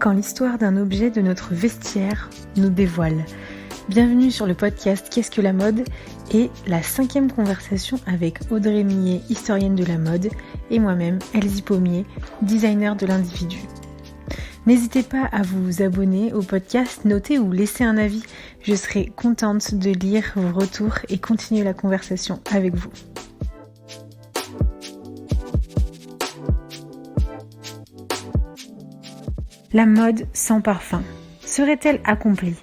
quand l'histoire d'un objet de notre vestiaire nous dévoile. Bienvenue sur le podcast Qu'est-ce que la mode et la 5e conversation avec Audrey Millet, historienne de la mode, et moi-même, Elsie Pommier, designer de l'individu. N'hésitez pas à vous abonner au podcast, noter ou laisser un avis. Je serai contente de lire vos retours et continuer la conversation avec vous. La mode sans parfum, serait-elle accomplie ?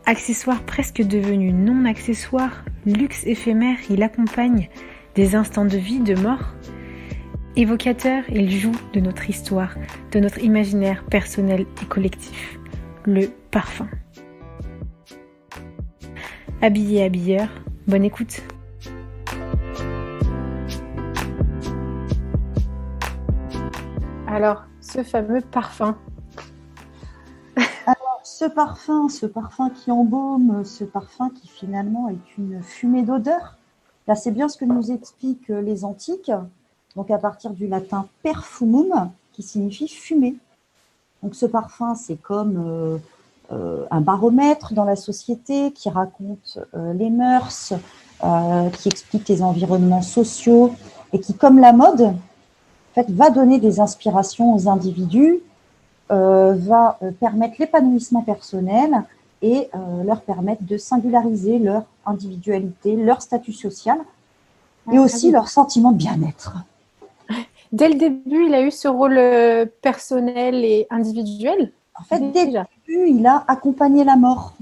Accessoire presque devenu non-accessoire, luxe éphémère, il accompagne des instants de vie, de mort. Évocateur, il joue de notre histoire, de notre imaginaire personnel et collectif. Le parfum. Habillé, habilleur, bonne écoute. Alors, ce fameux parfum. Ce parfum qui embaume, ce parfum qui finalement est une fumée d'odeur. Là, c'est bien ce que nous expliquent les antiques. Donc, à partir du latin perfumum, qui signifie fumer. Donc, ce parfum, c'est comme un baromètre dans la société qui raconte les mœurs, qui explique les environnements sociaux et qui, comme la mode, en fait, va donner des inspirations aux individus, va permettre l'épanouissement personnel et leur permettre de singulariser leur individualité, leur statut social et aussi leur sentiment de bien-être. Dès le début, il a eu ce rôle personnel et individuel. En fait, dès le début, il a accompagné la mort.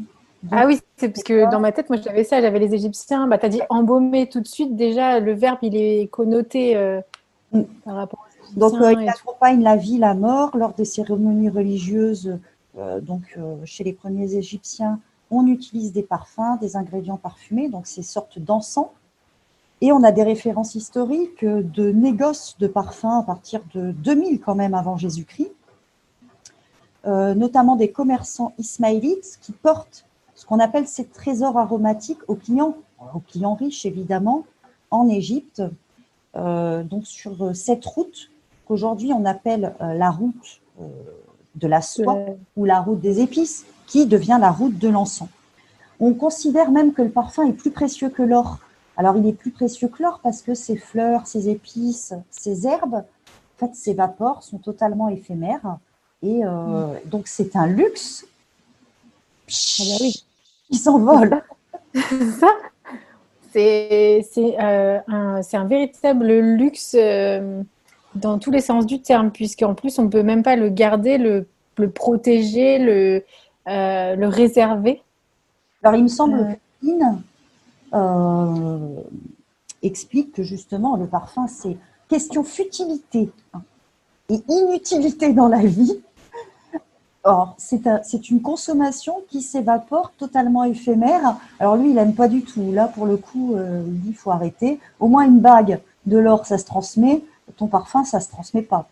Donc, ah oui, c'est parce que dans ma tête, moi j'avais ça, j'avais les Égyptiens. Bah, tu as dit embaumer tout de suite. Déjà, le verbe, il est connoté par rapport aux Égyptiens. Donc, il accompagne la vie, la mort lors des cérémonies religieuses. Chez les premiers Égyptiens, on utilise des parfums, des ingrédients parfumés, donc ces sortes d'encens. Et on a des références historiques de négoces de parfums à partir de 2000 quand même avant Jésus-Christ, notamment des commerçants ismaélites qui portent ce qu'on appelle ces trésors aromatiques aux clients riches évidemment, en Égypte, donc sur cette route qu'aujourd'hui on appelle la route de la soie ou la route des épices, qui devient la route de l'encens. On considère même que le parfum est plus précieux que l'or. Alors, il est plus précieux que l'or parce que ces fleurs, ces épices, ces herbes, en fait, s'évaporent, sont totalement éphémères. Et donc, c'est un luxe qui s'envole. Ça, c'est un véritable luxe dans tous les sens du terme, puisqu'en plus, on ne peut même pas le garder, le protéger, le réserver. Alors, il me semble que Pline explique que justement, le parfum, c'est question futilité et inutilité dans la vie. Or, c'est une consommation qui s'évapore, totalement éphémère. Alors lui, il n'aime pas du tout. Là, pour le coup, il dit qu'il faut arrêter. Au moins, une bague de l'or, ça se transmet. Ton parfum, ça ne se transmet pas.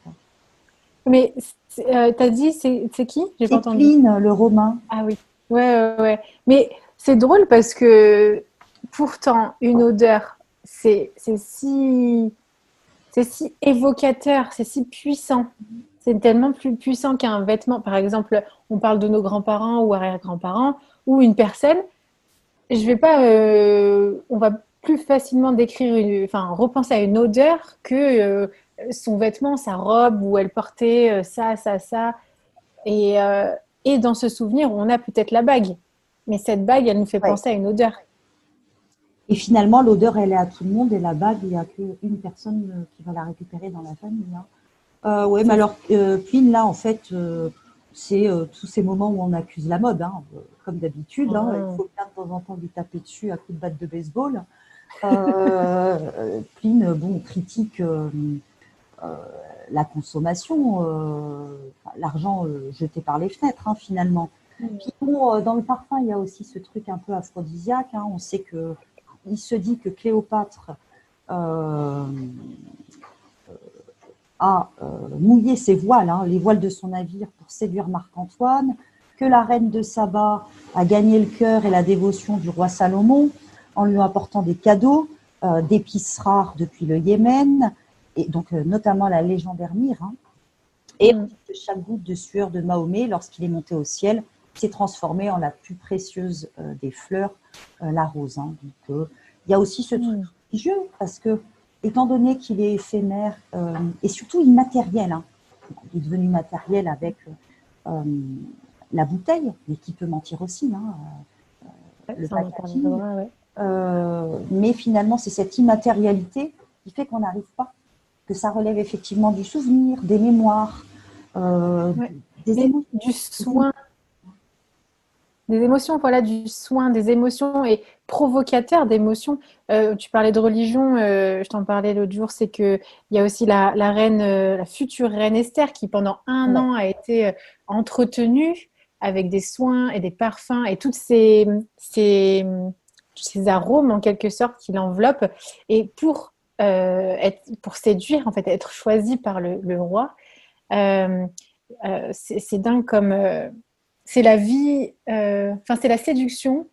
Mais t'as dit, c'est qui ? J'ai pas entendu. Pline, le Romain. Ah oui. Ouais. Mais c'est drôle parce que pourtant, une odeur, c'est si évocateur, c'est si puissant. C'est tellement plus puissant qu'un vêtement. Par exemple, on parle de nos grands-parents ou arrière-grands-parents ou une personne. On va plus facilement repenser à une odeur que son vêtement, sa robe où elle portait ça. Et dans ce souvenir, on a peut-être la bague. Mais cette bague, elle nous fait penser à une odeur. Et finalement, l'odeur, elle est à tout le monde. Et la bague, il n'y a qu'une personne qui va la récupérer dans la famille. Oui, mais alors, Pline, là, en fait, c'est tous ces moments où on accuse la mode, comme d'habitude. Il faut bien de temps en temps lui taper dessus à coups de batte de baseball. Pline, critique la consommation, l'argent jeté par les fenêtres, finalement. Puis dans le parfum, il y a aussi ce truc un peu aphrodisiaque. On sait qu'il se dit que Cléopâtre a mouillé ses voiles, les voiles de son navire pour séduire Marc-Antoine, que la reine de Saba a gagné le cœur et la dévotion du roi Salomon en lui apportant des cadeaux, d'épices rares depuis le Yémen, et donc notamment la légendaire myrrhe. Et Mm. chaque goutte de sueur de Mahomet, lorsqu'il est monté au ciel, s'est transformée en la plus précieuse des fleurs, la rose. Hein. Donc, il y a aussi ce truc Mm. religieux, parce que, étant donné qu'il est éphémère et surtout immatériel, hein, il est devenu matériel avec la bouteille, mais qui peut mentir aussi, hein, Ouais, le ça, on en packaging. parlera, ouais. Mais finalement, c'est cette immatérialité qui fait qu'on n'arrive pas, que ça relève effectivement du souvenir, des mémoires, euh, Ouais. des Mais émotions. du soin, des émotions, voilà, du soin, des émotions et provocateur d'émotions. Tu parlais de religion, je t'en parlais l'autre jour, c'est que il y a aussi la reine, la future reine Esther qui pendant un Ouais. an a été entretenue avec des soins et des parfums et tous ces arômes en quelque sorte qui l'enveloppent. Et pour séduire, en fait, être choisie par le roi, euh, c'est dingue comme c'est la vie, enfin c'est la séduction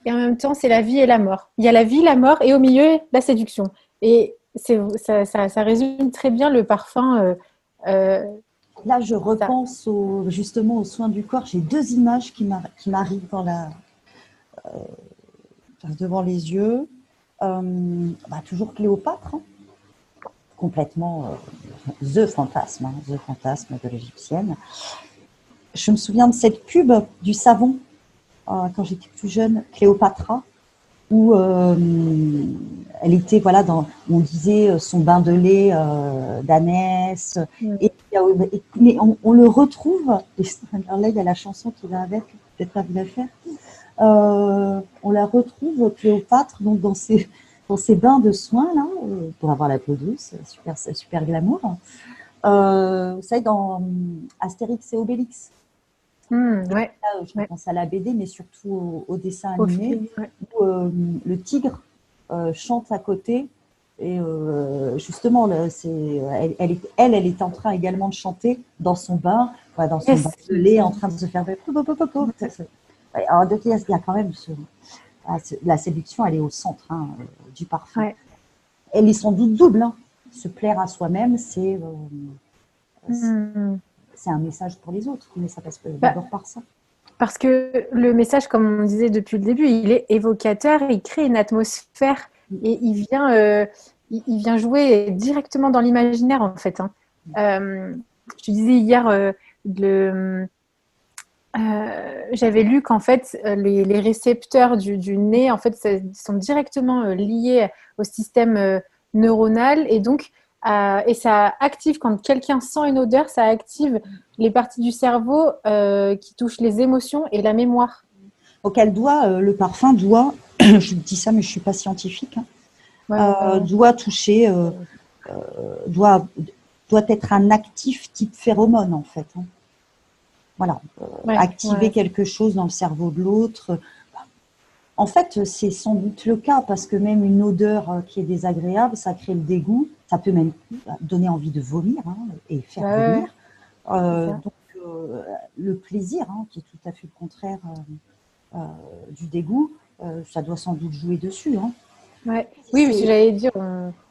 et en même temps c'est la vie et la mort. Il y a la vie, la mort et au milieu la séduction. Et ça résume très bien le parfum. Euh, Là, je ça. repense justement aux soins du corps. J'ai deux images qui m'arrivent devant les yeux. Toujours Cléopâtre, hein, complètement the fantasme de l'égyptienne. Je me souviens de cette pub du savon quand j'étais plus jeune, Cléopatra, où elle était, voilà, on disait son bain de lait d'ânesse. Mm. Mais on le retrouve, et alors là, il y a la chanson qui va avec, peut-être pas vous la faire. On la retrouve, Cléopâtre, donc dans ses bains de soins, là, pour avoir la peau douce, super, super glamour. Vous savez, dans Astérix et Obélix, Ouais, là, je ouais. pense à la BD, mais surtout au dessin Au animé, film, ouais. où le tigre chante à côté. Et justement, elle est en train également de chanter dans son bain, dans son bain Yes. de lait, en train de se faire. Alors, donc, il y a quand même la séduction, elle est au centre, hein, du parfum. Ouais. Elle est sans doute double. Hein. Se plaire à soi-même, Mm. c'est un message pour les autres, mais ça passe Bah, d'abord par ça. parce que le message, comme on disait depuis le début, il est évocateur, il crée une atmosphère et il vient jouer directement dans l'imaginaire en fait. Hein. Je te disais hier, j'avais lu qu'en fait les récepteurs du nez en fait sont directement liés au système neuronal et donc et ça active quand quelqu'un sent une odeur, ça active les parties du cerveau qui touchent les émotions et la mémoire. Donc, le parfum doit, je dis ça, mais je ne suis pas scientifique, Ouais, hein, ouais, doit toucher, doit, doit être un actif type phéromone, en fait. Hein. Voilà, ouais, activer ouais, quelque chose dans le cerveau de l'autre. En fait, c'est sans doute le cas, parce que même une odeur qui est désagréable, ça crée le dégoût, ça peut même donner envie de vomir, hein, et faire ouais, vomir. ouais, c'est ça. Donc, le plaisir, hein, qui est tout à fait le contraire du dégoût, ça doit sans doute jouer dessus. Hein. Ouais. Oui, parce que C'est j'allais dire,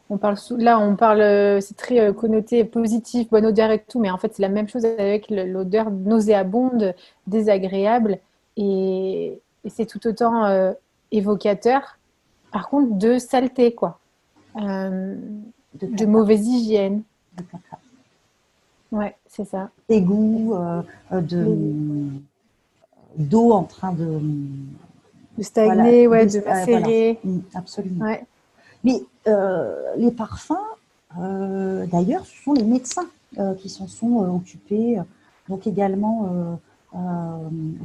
on parle là, on parle, c'est très connoté positif, bonne odeur et tout, mais en fait, c'est la même chose avec l'odeur nauséabonde, désagréable, et c'est tout autant évocateur. Par contre, de saleté, quoi, Euh, de de caca, mauvaise hygiène. de caca. Ouais, c'est ça. Dégoût, Les- d'eau en train de voilà, stagner, ouais, de voilà. macérer. Absolument. Ouais. Mais les parfums, d'ailleurs, ce sont les médecins qui s'en sont occupés, donc également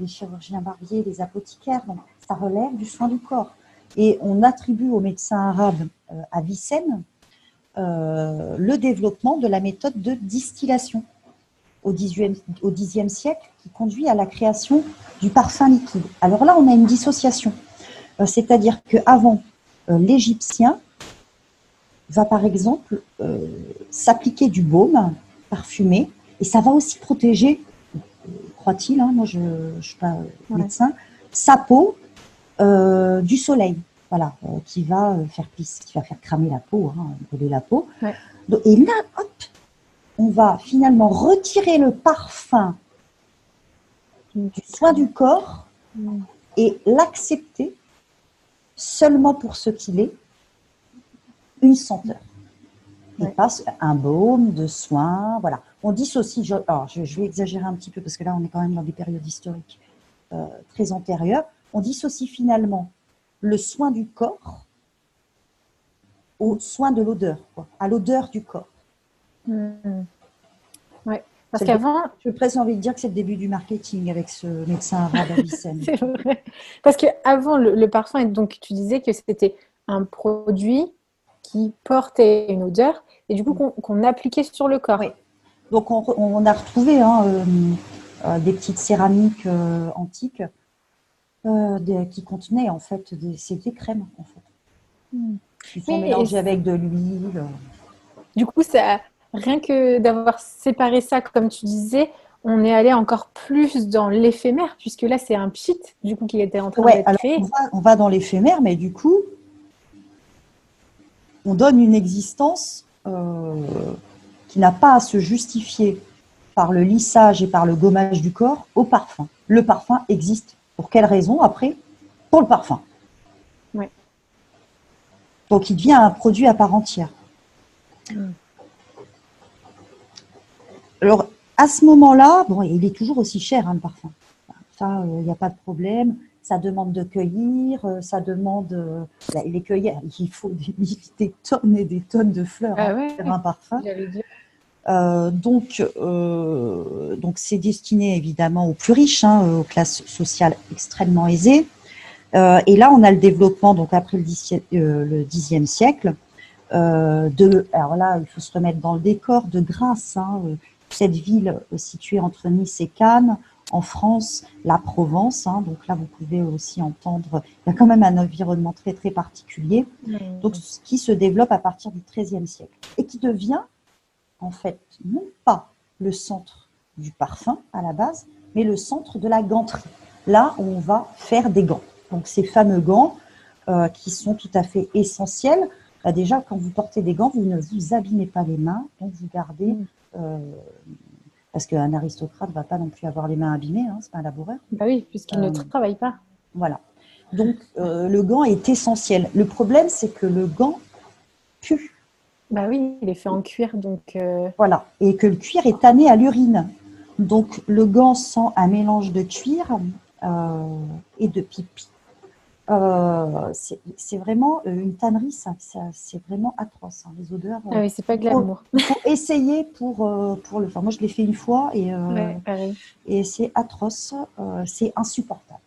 les chirurgiens barbiers, les apothicaires. Donc, ça relève du soin du corps. Et on attribue aux médecins arabes Avicenne le développement de la méthode de distillation au Xe siècle qui conduit à la création du parfum liquide. Alors là, on a une dissociation. C'est-à-dire qu'avant, l'Égyptien va par exemple s'appliquer du baume parfumé et ça va aussi protéger, croit-il, hein, moi je ne suis pas Ouais. médecin, sa peau du soleil, voilà, qui va faire cramer la peau, hein, brûler la peau. Ouais. Et là, hop, on va finalement retirer le parfum du soin du corps et l'accepter seulement pour ce qu'il est, une senteur. Et pas un baume de soin, voilà. On dissocie, alors je vais exagérer un petit peu parce que là on est quand même dans des périodes historiques très antérieures, on dissocie finalement le soin du corps au soin de l'odeur, à l'odeur du corps. Ouais. Parce qu'avant, j'ai presque envie de dire que c'est le début du marketing avec ce médecin arabe Avicenne. C'est vrai. Parce qu'avant, le parfum, donc tu disais que c'était un produit qui portait une odeur et du coup qu'on appliquait sur le corps. Oui. Donc on a retrouvé des petites céramiques antiques qui contenaient en fait c'était des crèmes en fait. Qui sont mélangées avec de l'huile. Du coup, rien que d'avoir séparé ça, comme tu disais, on est allé encore plus dans l'éphémère, puisque là, c'est un pchit, du coup, qui était en train d'être créé. On va dans l'éphémère, mais du coup, on donne une existence qui n'a pas à se justifier par le lissage et par le gommage du corps au parfum. Le parfum existe. Pour quelle raison après? Pour le parfum. Ouais. Donc, il devient un produit à part entière. Alors, à ce moment-là, bon, il est toujours aussi cher, le parfum. Ça, il n'y a pas de problème. Ça demande de cueillir, ça demande les cueillir. Il faut des tonnes et des tonnes de fleurs pour faire un parfum. Donc, c'est destiné évidemment aux plus riches, aux classes sociales extrêmement aisées. Et là, on a le développement, donc après le Xe siècle, alors là, il faut se remettre dans le décor de Grasse, cette ville située entre Nice et Cannes, en France, la Provence. Donc là, vous pouvez aussi entendre, il y a quand même un environnement très, très particulier. Donc, ce qui se développe à partir du XIIIe siècle et qui devient, en fait, non pas le centre du parfum à la base, mais le centre de la ganterie. Là, on va faire des gants. Donc, ces fameux gants qui sont tout à fait essentiels. Déjà, quand vous portez des gants, vous ne vous abîmez pas les mains, donc vous gardez... parce qu'un aristocrate ne va pas non plus avoir les mains abîmées, c'est pas un laboureur. Bah oui, puisqu'il ne travaille pas. Voilà. Donc, le gant est essentiel. Le problème, c'est que le gant pue. Bah oui, il est fait en cuir, donc... Voilà. Et que le cuir est tanné à l'urine. Donc, le gant sent un mélange de cuir et de pipi. C'est vraiment une tannerie, c'est vraiment atroce, les odeurs. Ah oui, c'est pas glamour. Il faut essayer pour le faire. Moi, je l'ai fait une fois et c'est atroce, c'est insupportable.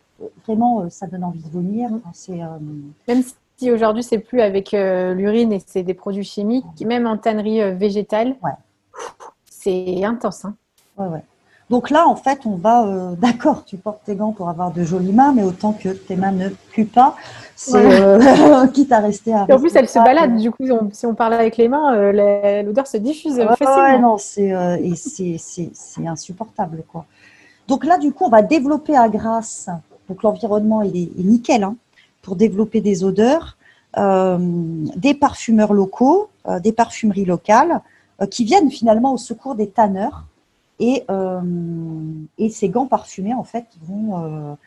Vraiment, ça donne envie de vomir. Même si aujourd'hui, c'est plus avec l'urine et c'est des produits chimiques, même en tannerie végétale, c'est intense. Ouais. Donc là, en fait, on va... d'accord, tu portes tes gants pour avoir de jolies mains, mais autant que tes mains ne puent pas, c'est quitte à rester à... Et en plus, elles se baladent. Du coup, si on parle avec les mains, l'odeur se diffuse facilement. Ouais, non, c'est insupportable, quoi. Donc là, du coup, on va développer à Grasse, donc l'environnement est nickel, pour développer des odeurs, des parfumeurs locaux, des parfumeries locales, qui viennent finalement au secours des tanneurs. Et ces gants parfumés, en fait, vont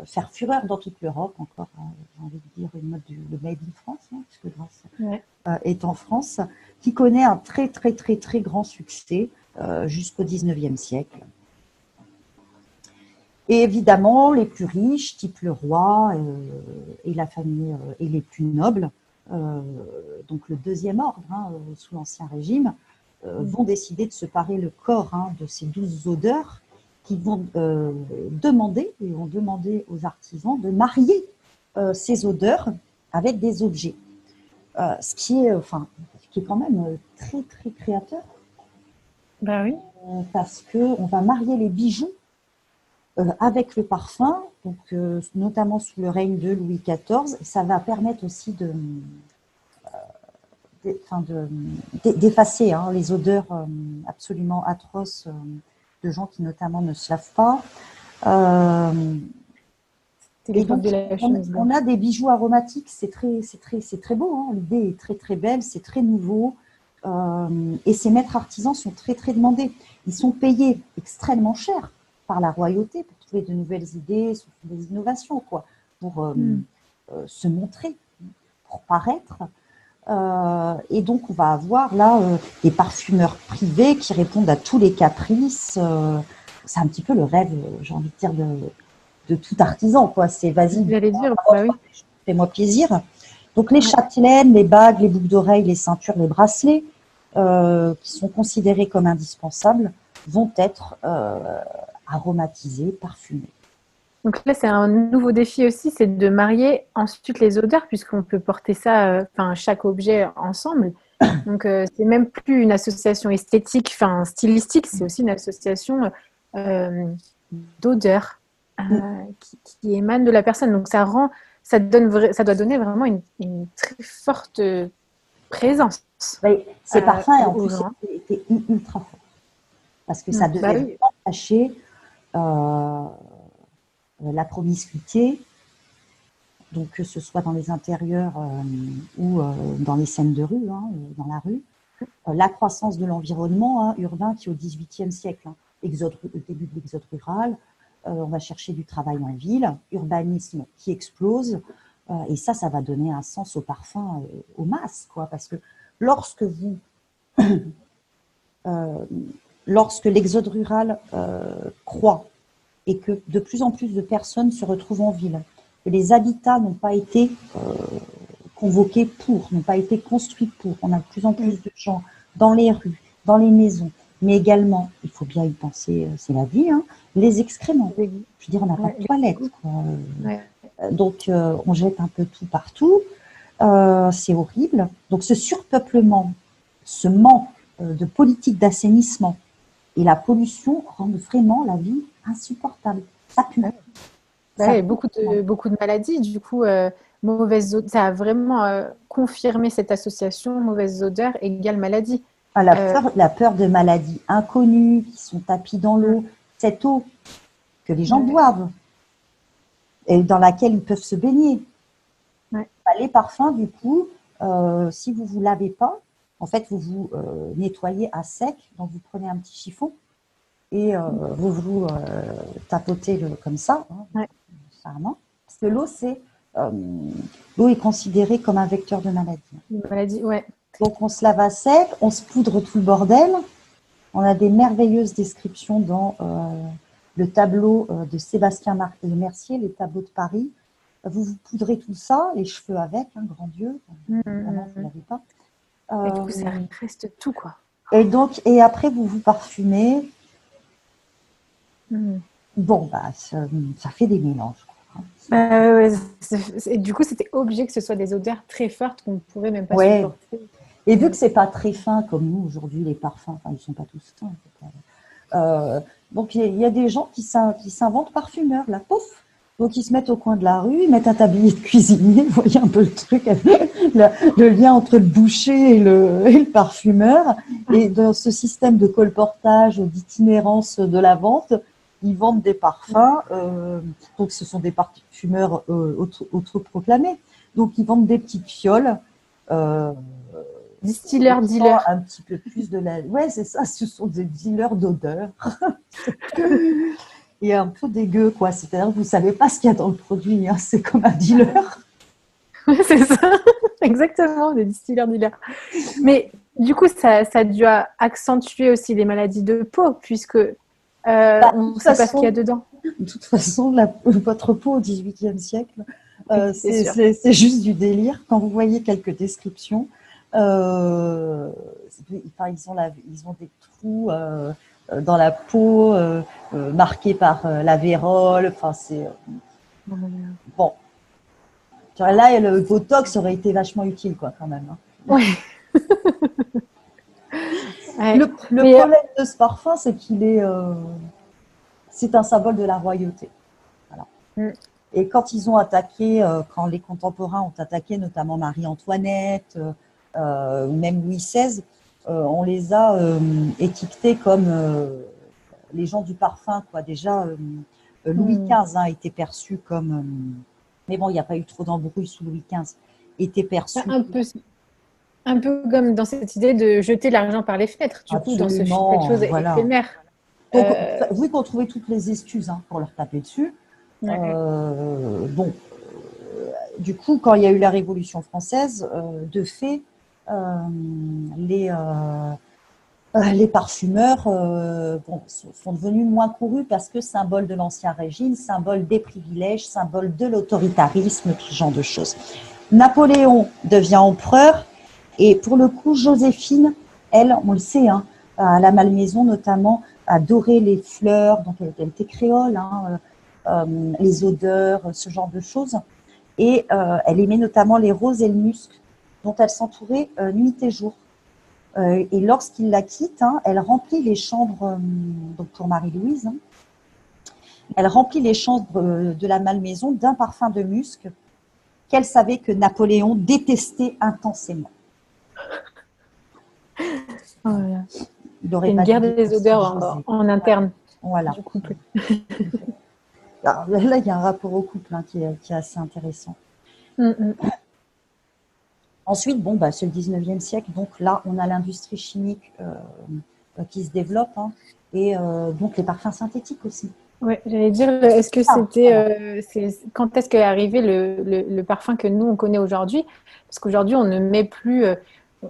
faire fureur dans toute l'Europe, encore, j'ai envie de dire, une mode le Made in France, puisque Grasse est en France, qui connaît un très, très, très, très grand succès jusqu'au XIXe siècle. Et évidemment, les plus riches, type le roi et la famille, et les plus nobles, donc le deuxième ordre, sous l'Ancien Régime, vont décider de se parer le corps de ces 12 odeurs qui vont demander aux artisans de marier ces odeurs avec des objets. Ce qui est quand même très, très créateur. Ben oui. Parce qu'on va marier les bijoux avec le parfum, donc, notamment sous le règne de Louis XIV. Ça va permettre aussi d'effacer les odeurs absolument atroces de gens qui notamment ne se lavent pas. Et donc, on a des bijoux aromatiques, c'est très beau, l'idée est très très belle, c'est très nouveau. Et ces maîtres artisans sont très, très demandés. Ils sont payés extrêmement cher par la royauté pour trouver de nouvelles idées, des innovations, quoi, pour se montrer, pour paraître. Et donc, on va avoir là des parfumeurs privés qui répondent à tous les caprices. C'est un petit peu le rêve, j'ai envie de dire, de tout artisan, quoi. C'est vas-y, J'allais dire, bah oui. fais-moi plaisir. Donc, les châtelaines, les bagues, les boucles d'oreilles, les ceintures, les bracelets, qui sont considérés comme indispensables, vont être aromatisés, parfumés. Donc là, c'est un nouveau défi aussi, c'est de marier ensuite les odeurs, puisqu'on peut porter ça, chaque objet ensemble. Donc, c'est même plus une association esthétique, stylistique, c'est aussi une association euh, d'odeurs qui émane de la personne. Donc, ça doit donner vraiment une très forte présence. Oui, ces parfums, en aux plus, gens. étaient ultra forts. Parce que ça devait Oui. cacher la promiscuité, donc que ce soit dans les intérieurs ou dans les scènes de rue, dans la rue, la croissance de l'environnement urbain qui au XVIIIe siècle, le début de l'exode rural, on va chercher du travail en ville, urbanisme qui explose, et ça va donner un sens au parfum, aux masses, quoi, parce que lorsque l'exode rural croît et que de plus en plus de personnes se retrouvent en ville, que les habitats n'ont pas été convoqués n'ont pas été construits pour. On a de plus en plus de gens dans les rues, dans les maisons, mais également, il faut bien y penser, c'est la vie, les excréments. Je veux dire, on n'a pas de toilette, quoi. Donc, on jette un peu tout partout. C'est horrible. Donc, ce surpeuplement, ce manque de politique d'assainissement et la pollution rendent vraiment la vie insupportable. Ça pue. Beaucoup de maladies, du coup, mauvaises odeurs, ça a vraiment confirmé cette association, mauvaise odeur égale maladie. La peur de maladies inconnues qui sont tapies dans l'eau, cette eau que les gens boivent et dans laquelle ils peuvent se baigner. Les parfums, du coup, si vous ne vous lavez pas, en fait, vous vous nettoyez à sec, donc vous prenez un petit chiffon et vous tapotez comme ça, parce que l'eau est considérée comme un vecteur de maladie. Donc on se lave à sec, on se poudre tout le bordel. On a des merveilleuses descriptions dans le tableau de Sébastien Mercier, les tableaux de Paris. Vous poudrez tout ça, les cheveux avec, grand Dieu. Évidemment, vous ne l'avez pas. Et du coup, ça reste tout, quoi. Et après, vous vous parfumez. Bon, ça fait des mélanges. Et du coup, c'était obligé que ce soit des odeurs très fortes qu'on ne pourrait même pas supporter. Et vu que c'est pas très fin comme nous aujourd'hui, les parfums, ils sont pas tous fins. Donc il y a des gens qui s'inventent parfumeurs, la pouf. Donc ils se mettent au coin de la rue, ils mettent un tablier de cuisinier, vous voyez un peu le truc, le lien entre le boucher et le parfumeur. Et dans ce système de colportage, d'itinérance de la vente, ils vendent des parfums. Donc ce sont des parfumeurs autoproclamés. Donc ils vendent des petites fioles. Distillers, dealers. Un petit peu plus de la. Ouais, c'est ça, ce sont des dealers d'odeur. Et un peu dégueu, quoi. C'est-à-dire que vous ne savez pas ce qu'il y a dans le produit. C'est comme un dealer. C'est ça, exactement, des distillers, dealers. Mais du coup, ça a dû accentuer aussi les maladies de peau, puisque on ne sait pas ce qu'il y a dedans. De toute façon, votre peau au XVIIIe siècle, c'est juste du délire. Quand vous voyez quelques descriptions, ils ont des trous dans la peau marqués par la vérole. Enfin, c'est bon. Là, le Botox aurait été vachement utile, quoi, quand même. Oui. Le problème de ce parfum, c'est c'est un symbole de la royauté. Voilà. Et quand ils ont attaqué, quand les contemporains ont attaqué, notamment Marie-Antoinette, ou même Louis XVI, on les a étiquetés comme les gens du parfum, quoi. Déjà, Louis XV a été perçu comme... mais bon, il n'y a pas eu trop d'embrouilles sous Louis XV. Était perçu... Un peu. Un peu comme dans cette idée de jeter l'argent par les fenêtres, du coup, dans cette chose Absolument, voilà. éphémère. Donc, vu qu'on trouvait toutes les excuses pour leur taper dessus, Ouais. bon, du coup, quand il y a eu la Révolution française, de fait, euh, les, euh, les parfumeurs sont devenus moins courus parce que symbole de l'Ancien Régime, symbole des privilèges, symbole de l'autoritarisme, tout ce genre de choses. Napoléon devient empereur et pour le coup, Joséphine, elle, on le sait, à la Malmaison notamment, adorait les fleurs, donc elle était créole, les odeurs, ce genre de choses. Et elle aimait notamment les roses et le musc, dont elle s'entourait nuit et jour. Et lorsqu'il la quitte, elle remplit les chambres, donc pour Marie-Louise, elle remplit les chambres de la Malmaison d'un parfum de musc qu'elle savait que Napoléon détestait intensément. Voilà. Il C'est n'aurait une pas guerre dû des détester odeurs José. en interne Voilà. du couple. Alors, là, il y a un rapport au couple qui est assez intéressant. Ensuite, bon, c'est le 19e siècle, donc là, on a l'industrie chimique qui se développe, et donc les parfums synthétiques aussi. Ouais, j'allais dire, est-ce que Voilà. quand est-ce qu'est arrivé le parfum que nous on connaît aujourd'hui? Parce qu'aujourd'hui on ne met plus,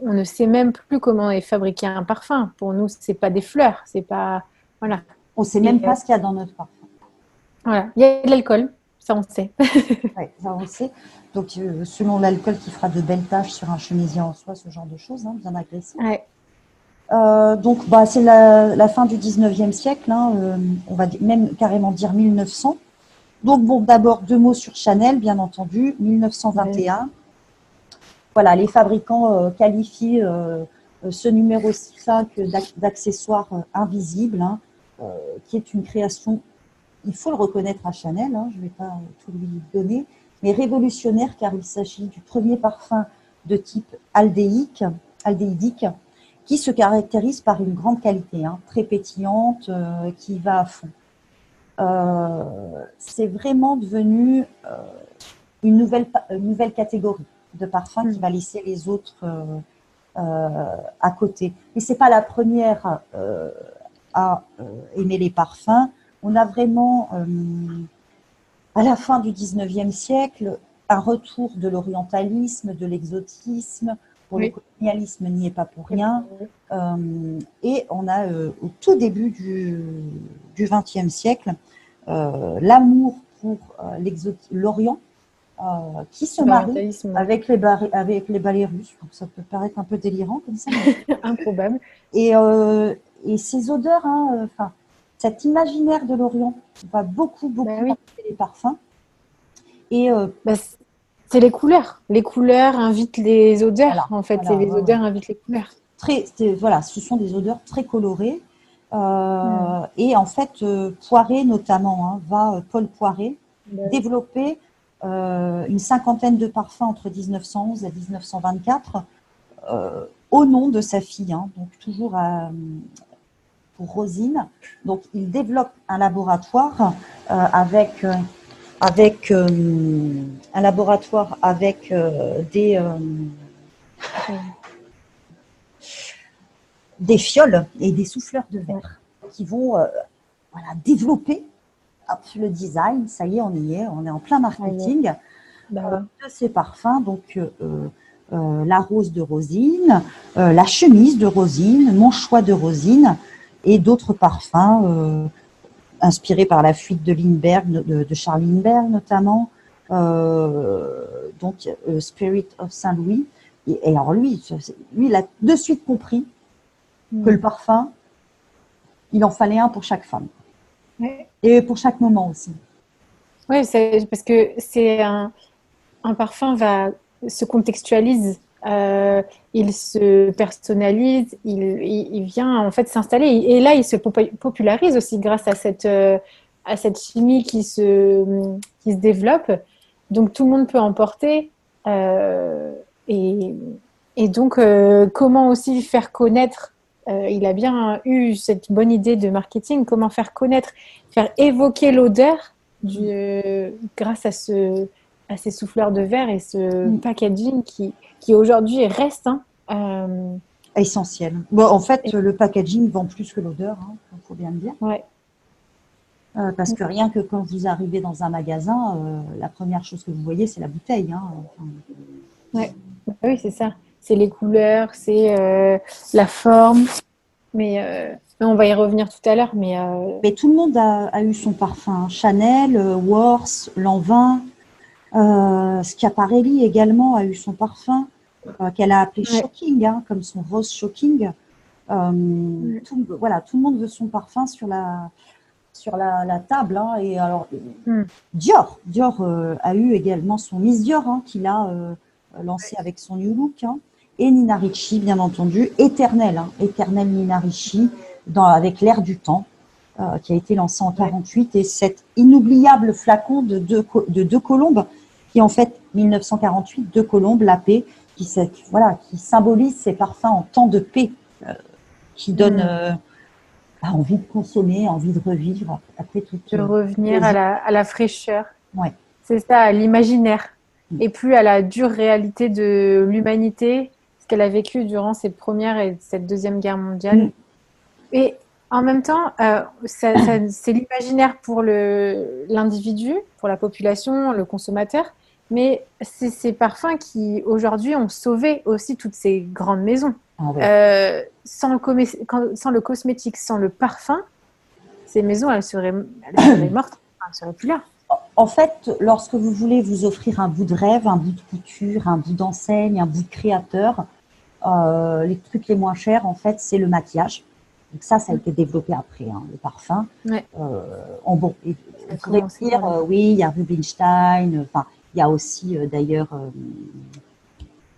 on ne sait même plus comment est fabriqué un parfum. Pour nous, c'est pas des fleurs, c'est pas, voilà. On ne sait Et, même pas ce qu'il y a dans notre parfum. voilà, il y a de l'alcool, ça on sait. Ouais, ça, on le sait. Donc, selon l'alcool qui fera de belles taches sur un chemisier en soie, ce genre de choses, bien agressif. Ouais. Donc, c'est la fin du 19e siècle, on va même carrément dire 1900. Donc, bon, d'abord, 2 mots sur Chanel, bien entendu, 1921. Voilà, les fabricants qualifient ce numéro 5 d'accessoires invisibles, qui est une création, il faut le reconnaître à Chanel, je ne vais pas tout lui donner, mais révolutionnaire car il s'agit du premier parfum de type aldéhydique, qui se caractérise par une grande qualité, très pétillante, qui va à fond. C'est vraiment devenu une nouvelle catégorie de parfums qui va laisser les autres à côté. Et c'est pas la première à aimer les parfums. On a vraiment, à la fin du 19e siècle, un retour de l'orientalisme, de l'exotisme. Pour le colonialisme n'y est pas pour rien. Et on a, au tout début du 20e siècle, l'amour pour l'Orient, qui se marie avec les ballets russes. Donc ça peut paraître un peu délirant comme ça. Mais... Improbable. Et ces odeurs, cet imaginaire de l'Orient va beaucoup marquer les parfums. Et c'est les couleurs. Les couleurs invitent les odeurs, en fait. Voilà, les odeurs invitent les couleurs. Ce sont des odeurs très colorées. Et en fait, Poiret notamment, Paul Poiret, développer une cinquantaine de parfums entre 1911 et 1924 au nom de sa fille, donc toujours pour Rosine. Donc, il développe un laboratoire avec des fioles et des souffleurs de verre qui vont développer le design. Ça y est, on y est, on est en plein marketing de ces parfums. Donc, la rose de Rosine, la chemise de Rosine, mon choix de Rosine et d'autres parfums inspirés par la fuite de Lindbergh, de Charles Lindbergh notamment. Donc, Spirit of Saint-Louis. Et alors lui, il a de suite compris que le parfum, il en fallait un pour chaque femme. Ouais. Et pour chaque moment aussi. Oui, parce que c'est un parfum se contextualise, il se personnalise, il vient en fait s'installer. Et là, il se popularise aussi grâce à cette chimie qui se développe. Donc, tout le monde peut en porter. Et donc, comment aussi faire connaître il a bien eu cette bonne idée de marketing, comment faire connaître, faire évoquer l'odeur grâce à ces souffleurs de verre et ce packaging qui aujourd'hui reste Essentiel. Bon, en fait, le packaging vend plus que l'odeur, il faut bien le dire. Ouais. Parce que rien que quand vous arrivez dans un magasin, la première chose que vous voyez, c'est la bouteille. Enfin, Ouais. Oui, c'est ça. C'est les couleurs, c'est la forme. Mais on va y revenir tout à l'heure. mais tout le monde a eu son parfum. Chanel, Worth, Lanvin, Schiaparelli également a eu son parfum qu'elle a appelé ouais. Shocking, comme son Rose Shocking. Ouais. Voilà, tout le monde veut son parfum sur la table. Et alors, Mm. Dior a eu également son Miss Dior qu'il a lancé avec son New Look. Et Nina Ricci, bien entendu, éternel Nina Ricci, avec l'air du temps, qui a été lancé en 48. Et cet inoubliable flacon de deux colombes, qui est en fait 1948, deux colombes, la paix, qui symbolise ces parfums en temps de paix, qui donne envie de consommer, envie de revivre après toute De revenir à la fraîcheur. Ouais. C'est ça, à l'imaginaire. Et plus à la dure réalité de l'humanité, ce qu'elle a vécu durant cette première et cette deuxième guerre mondiale. Et en même temps, c'est l'imaginaire pour l'individu, pour la population, le consommateur, mais c'est ces parfums qui, aujourd'hui, ont sauvé aussi toutes ces grandes maisons. Sans le cosmétique, sans le parfum, ces maisons, elles seraient mortes, elles ne seraient plus là. En fait, lorsque vous voulez vous offrir un bout de rêve, un bout de couture, un bout d'enseigne, un bout de créateur, les trucs les moins chers, en fait, c'est le maquillage. Donc ça a été développé après, le parfum. Ouais. Bon, vous pourrez dire, oui, il y a Rubinstein, enfin, il y a aussi d'ailleurs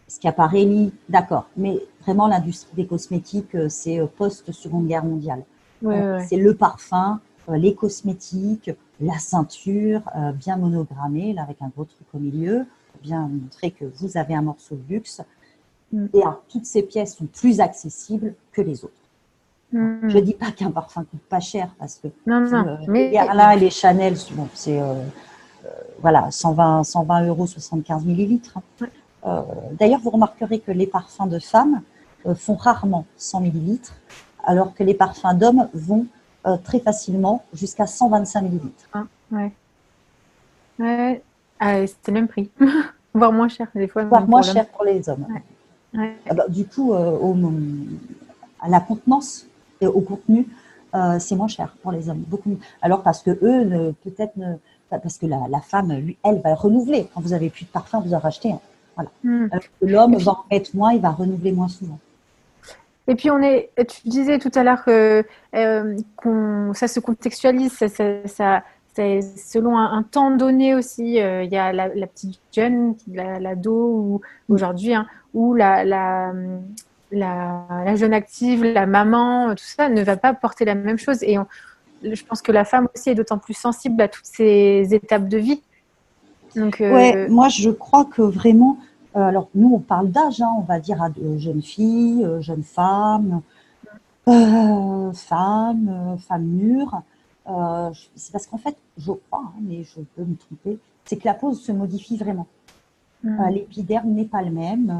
Schiaparelli, d'accord. Mais vraiment, l'industrie des cosmétiques, c'est post-Seconde Guerre mondiale. C'est le parfum, les cosmétiques, la ceinture bien monogrammée, là, avec un gros truc au milieu, pour bien montrer que vous avez un morceau de luxe. Et toutes ces pièces sont plus accessibles que les autres. Je ne dis pas qu'un parfum coûte pas cher, parce que les Guerlain et les Chanel, bon, c'est 120 €, 75 millilitres. D'ailleurs, vous remarquerez que les parfums de femmes font rarement 100 millilitres, alors que les parfums d'hommes vont très facilement jusqu'à 125 millilitres. C'est le même prix, voire moins cher des fois. Voire moins cher pour les hommes. Du coup, à la contenance et au contenu, c'est moins cher pour les hommes, beaucoup mieux. Alors parce que eux, parce que la femme, lui, elle va renouveler. Quand vous avez plus de parfum, vous en rachetez un. Voilà. Alors que l'homme va en mettre moins, il va renouveler moins souvent. Et puis tu disais tout à l'heure que ça se contextualise, ça c'est selon un temps donné aussi. Il y a la petite jeune, l'ado ou aujourd'hui, ou la jeune active, la maman, tout ça ne va pas porter la même chose. Et je pense que la femme aussi est d'autant plus sensible à toutes ces étapes de vie. Donc, moi je crois que vraiment, alors nous on parle d'âge, on va dire à jeunes filles, jeunes femmes, femmes mûres. C'est parce qu'en fait, je crois, mais je peux me tromper, c'est que la peau se modifie vraiment. L'épiderme n'est pas le même.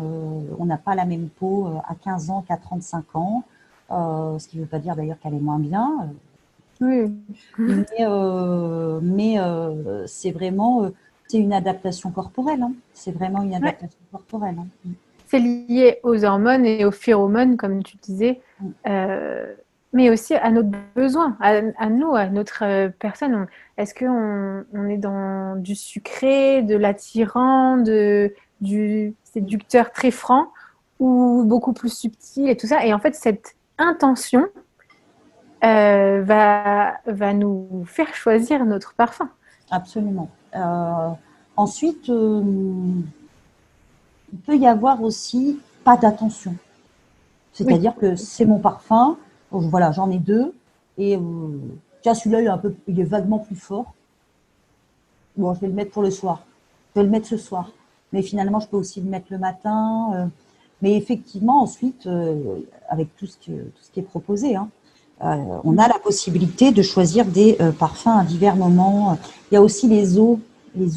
On n'a pas la même peau à 15 ans qu'à 35 ans. Ce qui ne veut pas dire d'ailleurs qu'elle est moins bien. Oui. Mais c'est vraiment c'est une adaptation corporelle. C'est vraiment une adaptation corporelle. C'est lié aux hormones et aux phéromones, comme tu disais. Mais aussi à notre besoin, à nous, à notre personne. Est-ce qu'on est dans du sucré, de l'attirant, du séducteur très franc ou beaucoup plus subtil et tout ça? Et en fait, cette intention va nous faire choisir notre parfum. Absolument. Ensuite, il peut y avoir aussi pas d'attention. C'est-à-dire que c'est mon parfum. Voilà, j'en ai deux. Et tiens, celui-là, il est vaguement plus fort. Bon, je vais le mettre pour le soir. Je vais le mettre ce soir. Mais finalement, je peux aussi le mettre le matin. Mais effectivement, ensuite, avec tout ce qui est proposé, on a la possibilité de choisir des parfums à divers moments. Il y a aussi les eaux qui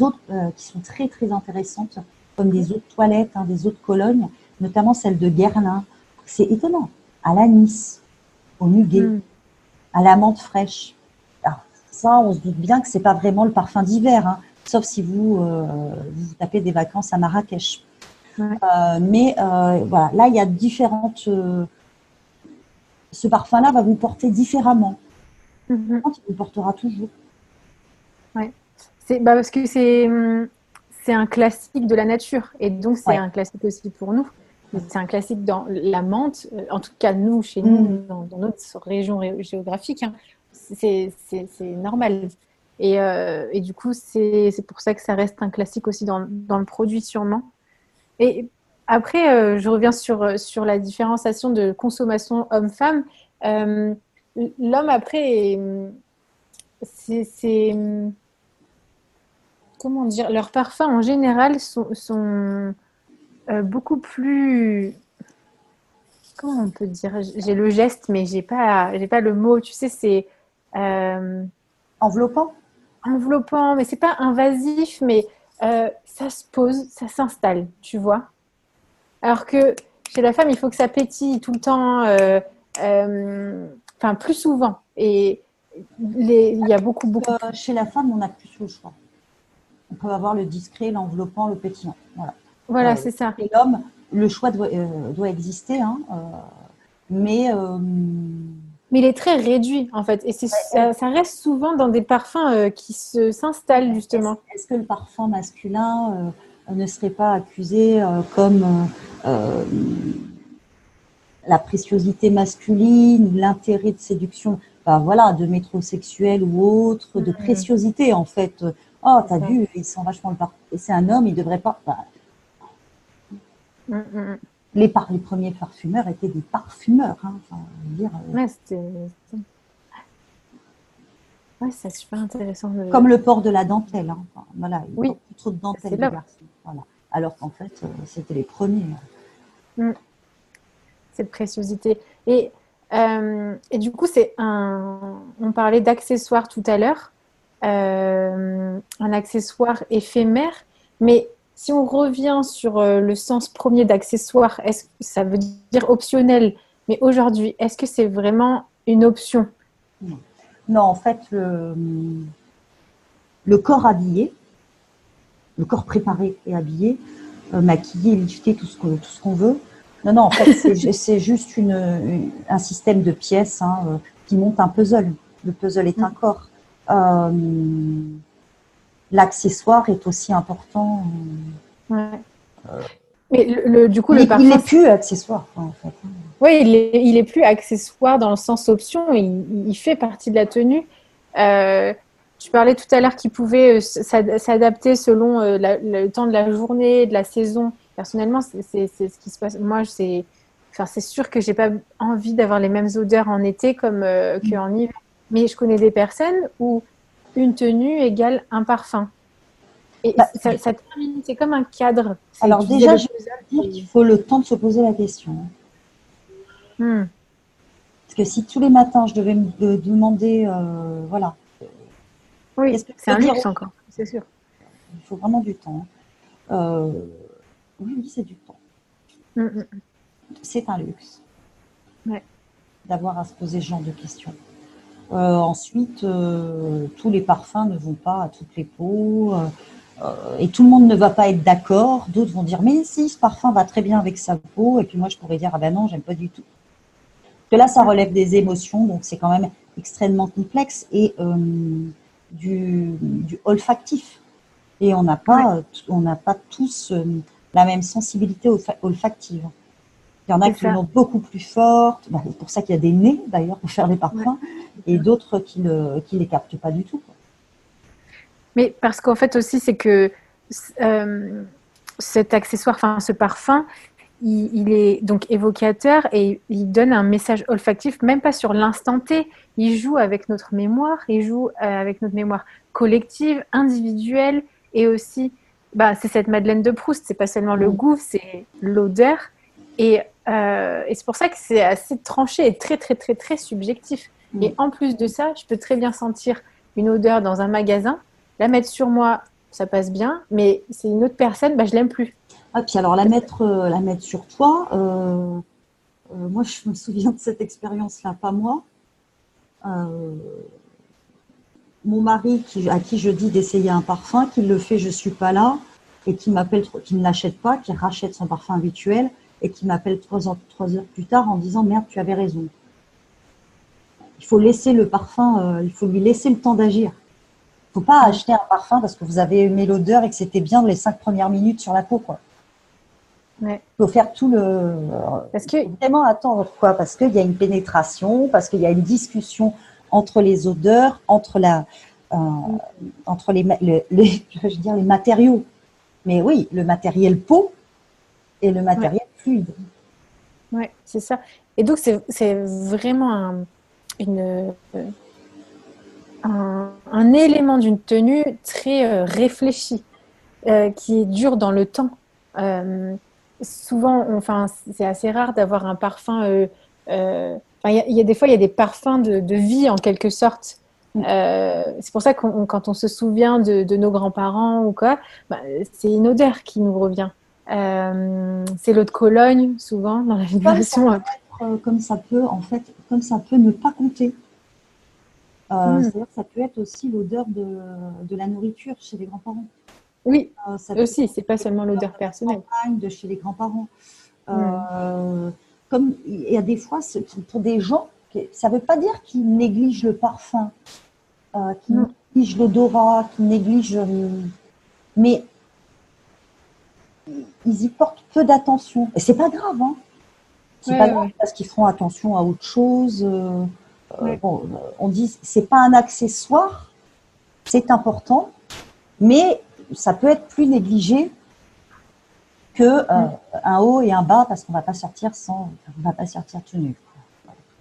sont très, très intéressantes, comme des eaux de toilette, des eaux de Cologne, notamment celle de Guerlain. C'est étonnant. À l'anis, au muguet, à la menthe fraîche. Alors, ça, on se doute bien que c'est pas vraiment le parfum d'hiver, hein, sauf si vous tapez des vacances à Marrakech. Ouais. Mais voilà, là, il y a différentes. Ce parfum-là va vous porter différemment. Mhm. Il vous portera toujours. Ouais. Parce que c'est un classique de la nature et donc c'est Ouais. un classique aussi pour nous. Mais c'est un classique dans la menthe, en tout cas nous, chez Mm. nous, dans notre région géographique, hein, c'est normal. Et du coup, c'est pour ça que ça reste un classique aussi dans le produit sûrement. Et après, je reviens sur la différenciation de consommation homme-femme. Euh, L'homme, après, c'est comment dire, leurs parfums en général sont beaucoup plus, comment on peut dire, j'ai le geste, mais j'ai pas le mot, tu sais, c'est euh, Enveloppant. enveloppant, mais c'est pas invasif, mais ça se pose, ça s'installe, tu vois. Alors que chez la femme, il faut que ça pétille tout le temps, enfin plus souvent. Et il y a beaucoup plus. Chez la femme, on n'a plus le choix. On peut avoir le discret, l'enveloppant, le pétillant. Voilà. Voilà, c'est ça. Chez l'homme, le choix doit exister, hein, mais Mais il est très réduit, en fait. Et ça reste souvent dans des parfums qui s'installent, justement. est-ce que le parfum masculin ne serait pas accusé comme euh, la préciosité masculine ou l'intérêt de séduction, enfin, voilà, de métrosexuel ou autre, de préciosité en fait. Oh, t'as vu, il sent vachement le parfum. Et c'est un homme, il devrait pas. Enfin, les premiers parfumeurs étaient des parfumeurs. Hein, enfin, je veux dire, Ouais, ouais, c'est super intéressant. comme le port de la dentelle. Hein. Enfin, voilà, il ne Oui, porte plus trop de c'est dentelle, les là. garçons. Voilà. Alors qu'en fait, c'était les premiers. Mm, cette préciosité. Et du coup, on parlait d'accessoires tout à l'heure, un accessoire éphémère, mais si on revient sur le sens premier d'accessoire, est-ce que ça veut dire optionnel? Mais aujourd'hui, est-ce que c'est vraiment une option? Non, en fait, le corps habillé, le corps préparé et habillé, maquillé, lifté, tout ce qu'on veut. Non, non, en fait, c'est juste un système de pièces qui monte un puzzle. Le puzzle est un corps. Euh, L'accessoire est aussi important. Ouais. Mais du coup, Il le n'est parfum, plus accessoire, en fait. oui, il est plus accessoire dans le sens option, il fait partie de la tenue. Tu parlais tout à l'heure qu'il pouvait s'adapter selon le temps de la journée, de la saison. Personnellement, c'est ce qui se passe. Moi, enfin, c'est sûr que j'ai pas envie d'avoir les mêmes odeurs en été comme qu'en hiver. Mais je connais des personnes où une tenue égale un parfum. Et Bah, ça termine, c'est comme un cadre. alors Tu disais déjà, le je puzzle. veux dire qu'il faut le temps de se poser la question. Hmm. Parce que si tous les matins, je devais me demander, voilà, Oui, qu'est-ce que c'est je un veux dire, luxe encore, c'est sûr. il faut vraiment du temps. Euh, oui, c'est du temps. Hmm, hmm. C'est un luxe Ouais. d'avoir à se poser ce genre de questions. Ensuite, tous les parfums ne vont pas à toutes les peaux et tout le monde ne va pas être d'accord. D'autres vont dire mais si, ce parfum va très bien avec sa peau. Et puis moi, je pourrais dire ah ben non, j'aime pas du tout. Parce que là, ça relève des émotions, donc c'est quand même extrêmement complexe et du olfactif. Et on n'a pas tous la même sensibilité olfactive. Il y en a C'est qui ça. l'ont beaucoup plus forte. Bah, c'est pour ça qu'il y a des nez, d'ailleurs, pour faire les Ouais. parfums, et d'autres qui les captent pas du tout. Quoi. Mais parce qu'en fait aussi, c'est que euh, cet accessoire, enfin ce parfum, il est donc évocateur et il donne un message olfactif, même pas sur l'instant T. Il joue avec notre mémoire, il joue avec notre mémoire collective, individuelle et aussi, bah, c'est cette Madeleine de Proust. C'est pas seulement le goût, c'est l'odeur. Et c'est pour ça que c'est assez tranché et très, très, très, très subjectif. Et en plus de ça, je peux très bien sentir une odeur dans un magasin, la mettre sur moi, ça passe bien, mais c'est une autre personne, bah, je l'aime plus. Ah, puis alors la mettre sur toi, moi je me souviens de cette expérience-là, pas moi. Euh, Mon mari à qui je dis d'essayer un parfum, qui le fait, je suis pas là, et qui m'appelle, qui ne l'achète pas, qui rachète son parfum habituel, et qui m'appelle 3 heures plus tard en disant merde, tu avais raison. Il faut laisser le parfum, il faut lui laisser le temps d'agir. Il faut pas acheter un parfum parce que vous avez aimé l'odeur et que c'était bien les 5 premières minutes sur la peau, quoi. Ouais. Il faut faire tout Parce que, il faut vraiment attendre, quoi, parce qu'il y a une pénétration, parce qu'il y a une discussion entre les odeurs, euh, entre je veux dire, les matériaux. Mais oui, le matériel peau et le ouais, matériel fluide. ouais, c'est ça. Et donc, c'est vraiment une, un élément d'une tenue très réfléchi, qui dure dans le temps. Euh, Souvent, enfin, c'est assez rare d'avoir un parfum. Enfin, il y a des fois, il y a des parfums de vie en quelque sorte. C'est pour ça que quand on se souvient de nos grands-parents ou quoi, bah, c'est une odeur qui nous revient. C'est l'eau de Cologne, souvent, dans la Comme ça version. peut être, comme ça peut, en fait, comme ça peut ne pas compter. Hmm. C'est-à-dire que ça peut être aussi l'odeur de la nourriture chez les grands-parents. Oui, Ça peut aussi, c'est pas être seulement l'odeur l'odeur de la personnelle. campagne de chez les grands-parents. Hmm. Euh, Comme il y a des fois, pour des gens, ça ne veut pas dire qu'ils négligent le parfum, qu'ils Non. négligent l'odorat, qu'ils négligent. Mais ils y portent peu d'attention. Et c'est pas grave, hein. C'est pas Ouais, grave ouais, parce qu'ils feront attention à autre chose. ouais. Bon, on dit c'est pas un accessoire, c'est important, mais ça peut être plus négligé que Hmm. un haut et un bas parce qu'on va pas sortir on va pas sortir tout nu.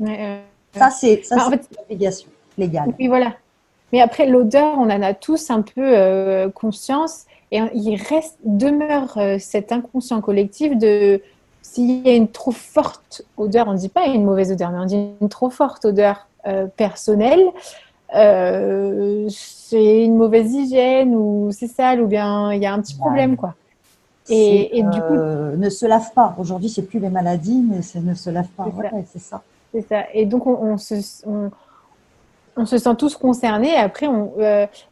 Ouais, Ça ouais. c'est ça Bah, en c'est fait, une obligation légale. oui, voilà. Mais après, l'odeur, on en a tous un peu conscience et il reste, demeure cet inconscient collectif de s'il y a une trop forte odeur, on ne dit pas une mauvaise odeur, mais on dit une trop forte odeur personnelle, c'est une mauvaise hygiène ou c'est sale ou bien il y a un petit problème, quoi. C'est Et du coup, ne se lave pas. Aujourd'hui, c'est plus les maladies, mais c'est ne se lave pas. c'est ça, Ouais, c'est ça. c'est ça. Et donc, on se sent tous concernés. Après,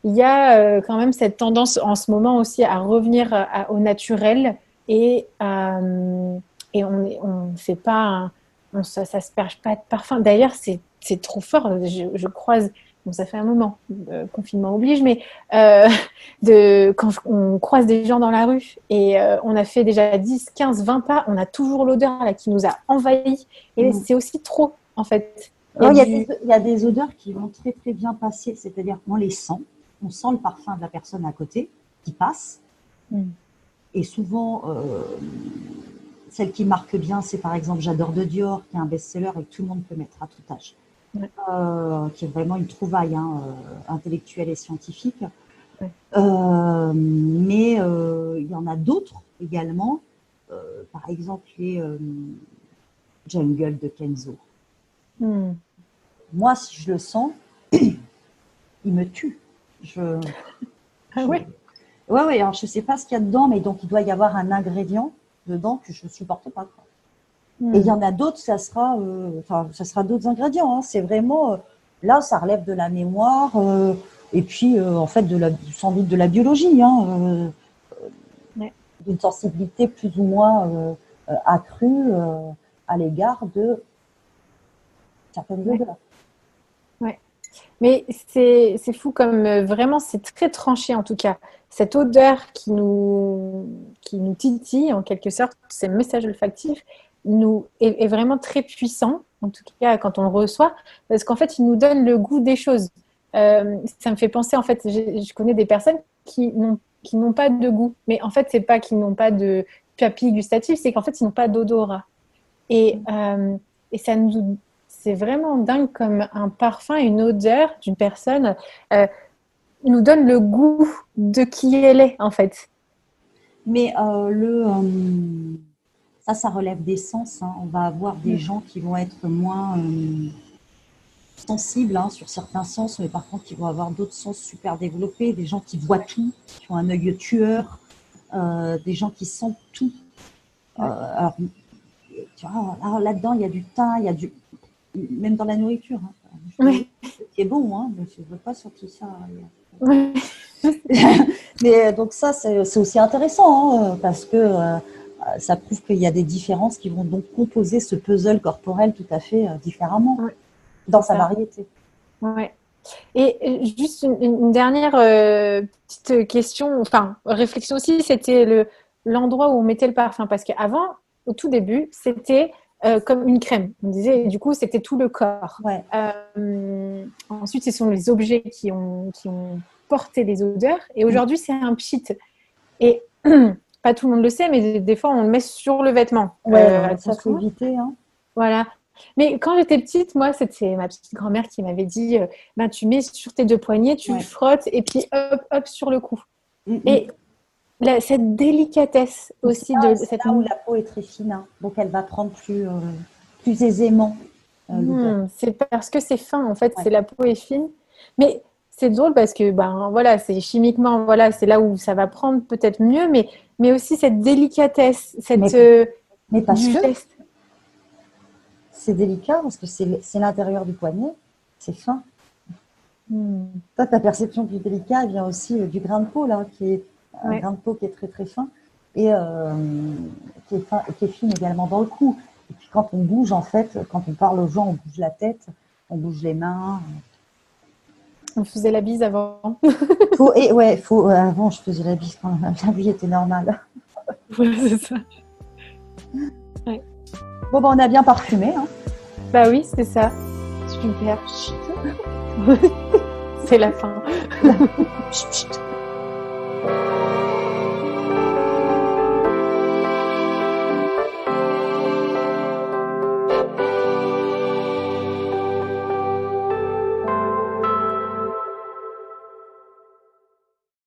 il y a quand même cette tendance en ce moment aussi à revenir au naturel et, et on fait pas, ça se perche pas de parfum. D'ailleurs, c'est trop fort. Je croise, bon, ça fait un moment, confinement oblige, mais quand on croise des gens dans la rue et on a fait déjà 10, 15, 20 pas, on a toujours l'odeur là qui nous a envahis. Et Mm. c'est aussi trop, en fait. Il y a Alors, du. il y a des odeurs qui vont très très bien passer, c'est-à-dire qu'on les sent, on sent le parfum de la personne à côté qui passe, Hmm. et souvent, celle qui marque bien, c'est par exemple J'adore de Dior, qui est un best-seller et que tout le monde peut mettre à tout âge, Ouais, qui est vraiment une trouvaille, hein, intellectuelle et scientifique. ouais. Mais il y en a d'autres également, par exemple les Jungle de Kenzo. Hmm. Moi, si je le sens, il me tue. Je, Ah je... ouais. Ouais, ouais, alors je sais pas ce qu'il y a dedans, mais donc il doit y avoir un ingrédient dedans que je ne supporte pas, quoi. Et il y Hmm. en a d'autres, ça sera d'autres ingrédients, hein. C'est vraiment, là, ça relève de la mémoire, et puis en fait, sans doute de la biologie, hein, Ouais, d'une sensibilité plus ou moins accrue à l'égard de certaines ouais, odeurs. ouais. Mais c'est fou comme vraiment, c'est très tranché en tout cas. Cette odeur qui nous titille en quelque sorte, ces messages olfactifs, est vraiment très puissant, en tout cas quand on le reçoit, parce qu'en fait, il nous donne le goût des choses. Ça me fait penser, en fait, je connais des personnes qui n'ont pas de goût, mais en fait, c'est pas qu'ils n'ont pas de papilles gustatives, c'est qu'en fait, ils n'ont pas d'odorat. Et, euh, et ça nous, c'est vraiment dingue comme un parfum, une odeur d'une personne euh, nous donne le goût de qui elle est, en fait. Mais ça relève des sens, hein. On va avoir des gens qui vont être moins sensibles, hein, sur certains sens, mais par contre, qui vont avoir d'autres sens super développés. Des gens qui voient tout, qui ont un œil tueur. des gens qui sentent tout. Alors, tu vois, alors là-dedans, il y a du thym, il y a même dans la nourriture. Oui. Qui est bon, hein, mais je ne veux pas sortir ça. Oui. Mais donc ça, c'est aussi intéressant, hein, parce que ça prouve qu'il y a des différences qui vont donc composer ce puzzle corporel tout à fait différemment, dans sa variété. Ouais. Et juste une dernière petite question, enfin réflexion aussi, c'était l'endroit où on mettait le parfum. Parce qu'avant, au tout début, c'était comme une crème. On disait, du coup, c'était tout le corps. Ouais. Ensuite, ce sont les objets qui ont porté les odeurs. Et aujourd'hui, c'est un pchit. Et pas tout le monde le sait, mais des fois, on le met sur le vêtement. Ouais, ça faut éviter. Hein. Voilà. Mais quand j'étais petite, moi, c'était ma petite grand-mère qui m'avait dit tu mets sur tes deux poignets, tu frottes et puis hop, hop sur le cou. Et cette délicatesse aussi c'est là où la peau est très fine, hein. Donc elle va prendre plus aisément. C'est parce que c'est fin, en fait, c'est la peau est fine. Mais c'est drôle parce que voilà, c'est chimiquement, voilà, c'est là où ça va prendre peut-être mieux, mais aussi cette délicatesse, mais parce que c'est délicat, parce que c'est l'intérieur du poignet, c'est fin. Toi, ta perception du délicat vient aussi du grain de peau, là, qui est un grain de peau qui est très très fin et qui est fine également dans le cou. Et puis quand on bouge, en fait, quand on parle aux gens, on bouge la tête, on bouge les mains. On faisait la bise avant. Avant, je faisais la bise quand la vie était normale. Ouais, c'est ça. Ouais. Bon, on a bien parfumé. Hein. Bah oui, c'est ça. Super. C'est la fin.